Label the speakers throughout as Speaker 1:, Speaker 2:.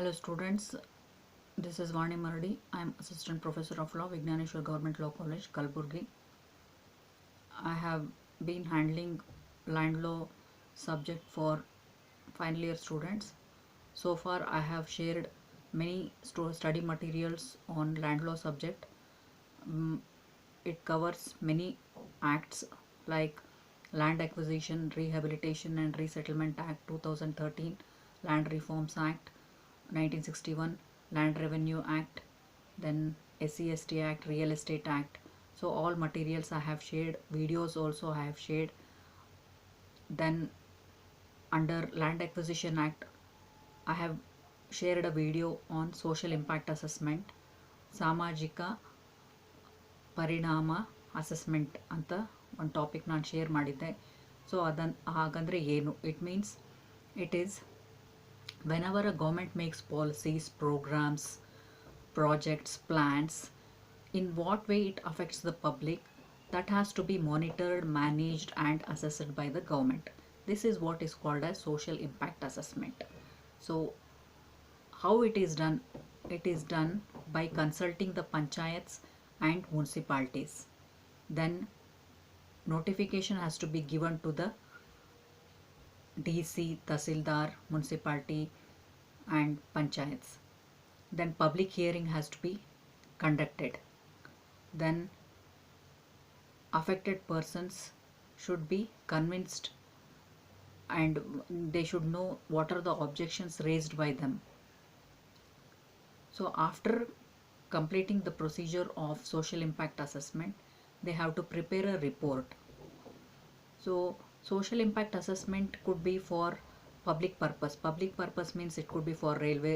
Speaker 1: Hello students, this is Vani Maradi. I am Assistant Professor of Law, Vignaneshwar Government Law College, Kalburgi. I have been handling land law subject for final year students. So far I have shared many study materials on land law subject. It covers many acts like Land Acquisition, Rehabilitation and Resettlement Act 2013, Land Reforms Act 1961, Land Revenue Act, then SC/ST Act, Real Estate Act. So all materials I have shared, videos also I have shared. Then under Land Acquisition Act, I have shared a video on social impact assessment, Samajika ಪರಿಣಾಮ assessment ಅಂತ ಒಂದು topic ನಾನು share ಮಾಡಿದ್ದೆ. So ಹಾಗಂದರೆ ಏನು? It means it is whenever a government makes policies, programmes, projects, plans, in what way it affects the public, that has to be monitored, managed and assessed by the government. This is what is called as social impact assessment. So how it is done? It is done by consulting the panchayats and municipalities. Then notification has to be given to the DC, Tasildar, municipality and panchayats. Then public hearing has to be conducted. Then affected persons should be convinced and they should know what are the objections raised by them. So after completing the procedure of social impact assessment, they have to prepare a report. So social impact assessment could be for public purpose. Public purpose means it could be for railway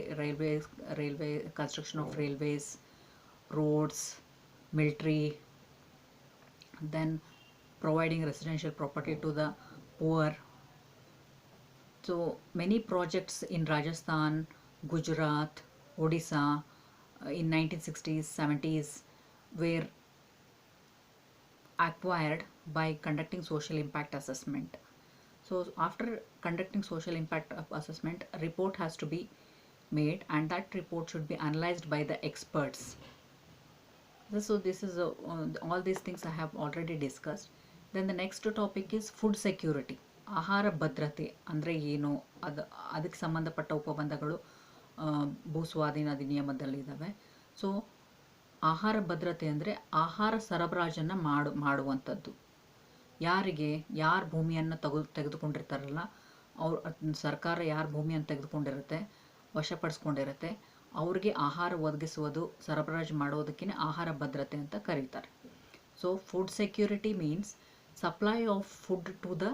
Speaker 1: construction of railways, roads, military, then providing residential property to the poor. So many projects in Rajasthan, Gujarat, Odisha in 1960s, 70s were acquired by conducting social impact assessment. So after conducting social impact assessment, a report has to be made and that report should be analyzed by the experts. So this is all these things I have already discussed. Then the next topic is food security. ಆಹಾರ ಭದ್ರತೆ ಅಂದರೆ ಏನು, ಅದಕ್ಕೆ ಸಂಬಂಧಪಟ್ಟ ಉಪಬಂಧಗಳು ಭೂ ಸ್ವಾಧೀನ ಅಧಿನಿಯಮದಲ್ಲಿದ್ದಾವೆ. So ಆಹಾರ ಭದ್ರತೆ ಅಂದರೆ ಆಹಾರ ಸರಬರಾಜನ್ನು ಮಾಡುವಂಥದ್ದು. ಯಾರು ಭೂಮಿಯನ್ನು ತೆಗೆದುಕೊಂಡಿರ್ತಾರಲ್ಲ, ಸರ್ಕಾರ ಯಾರು ಭೂಮಿಯನ್ನು ತೆಗೆದುಕೊಂಡಿರುತ್ತೆ, ವಶಪಡಿಸ್ಕೊಂಡಿರುತ್ತೆ, ಅವ್ರಿಗೆ ಆಹಾರ ಒದಗಿಸುವುದು, ಸರಬರಾಜು ಮಾಡೋದಕ್ಕೆ ಆಹಾರ ಭದ್ರತೆ ಅಂತ ಕರೀತಾರೆ. So food security means supply of food to the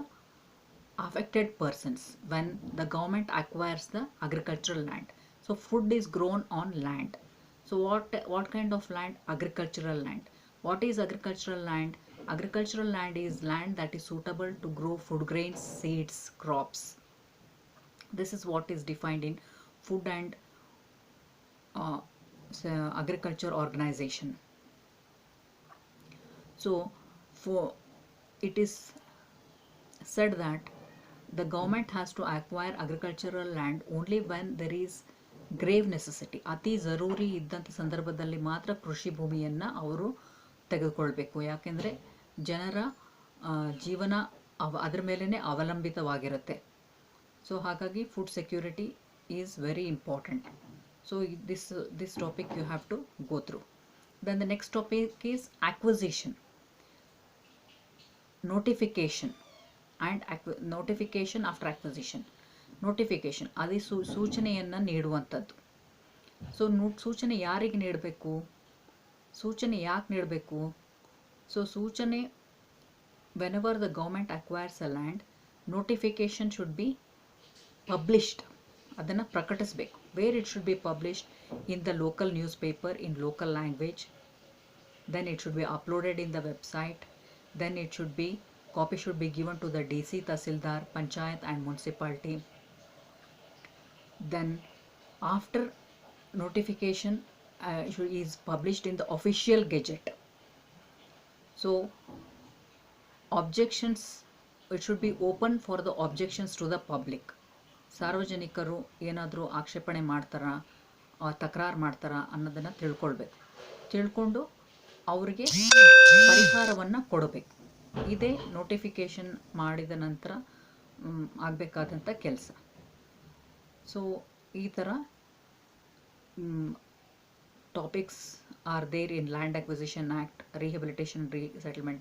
Speaker 1: affected persons when the government acquires the agricultural land. So food is grown on land. So what kind of land? Agricultural land. What is agricultural land? Agricultural land is land that is suitable to grow food grains, seeds, crops. This is what is defined in Food and Agriculture Organization. So it is said that the government has to acquire agricultural land only when there is grave necessity. ಅತಿ ಜರೂರಿ ಇದ್ದಂಥ ಸಂದರ್ಭದಲ್ಲಿ ಮಾತ್ರ ಕೃಷಿ ಭೂಮಿಯನ್ನು ಅವರು ತೆಗೆದುಕೊಳ್ಬೇಕು. ಯಾಕೆಂದರೆ ಜನರ ಜೀವನ ಅದರ ಮೇಲೇ ಅವಲಂಬಿತವಾಗಿರುತ್ತೆ. ಸೊ ಹಾಗಾಗಿ food security is very important. So this topic you have to go through. Then the next topic is acquisition. Notification and notification after acquisition. Notification ಸೂಚನೆಯನ್ನು ನೀಡುವಂಥದ್ದು. ಸೊ ಸೂಚನೆ ಯಾರಿಗೆ ನೀಡಬೇಕು, ಸೂಚನೆ ಯಾಕೆ ನೀಡಬೇಕು? ಸೊ ಸೂಚನೆ whenever the government acquires a land, notification should be published. ಅದನ್ನು ಪ್ರಕಟಿಸಬೇಕು. Where it should be published? In the local newspaper in local language. Then it should be uploaded in the website. Then it should be, copy should be given to the DC, Tasildar, Panchayat and municipality. Then after notification is published in the official gazette. So objections, it should be open for the objections to the public. ಸಾರ್ವಜನಿಕರು ಏನಾದರೂ ಆಕ್ಷೇಪಣೆ ಮಾಡ್ತಾರಾ, ತಕರಾರು ಮಾಡ್ತಾರಾ ಅನ್ನೋದನ್ನು ತಿಳ್ಕೊಂಡು ಅವರಿಗೆ ಪರಿಹಾರವನ್ನು ಕೊಡಬೇಕು. ಇದೇ ನೋಟಿಫಿಕೇಷನ್ ಮಾಡಿದ ನಂತರ ಆಗಬೇಕಾದಂಥ ಕೆಲಸ. ಸೊ ಈ ಥರ topics are there in land acquisition act, rehabilitation resettlement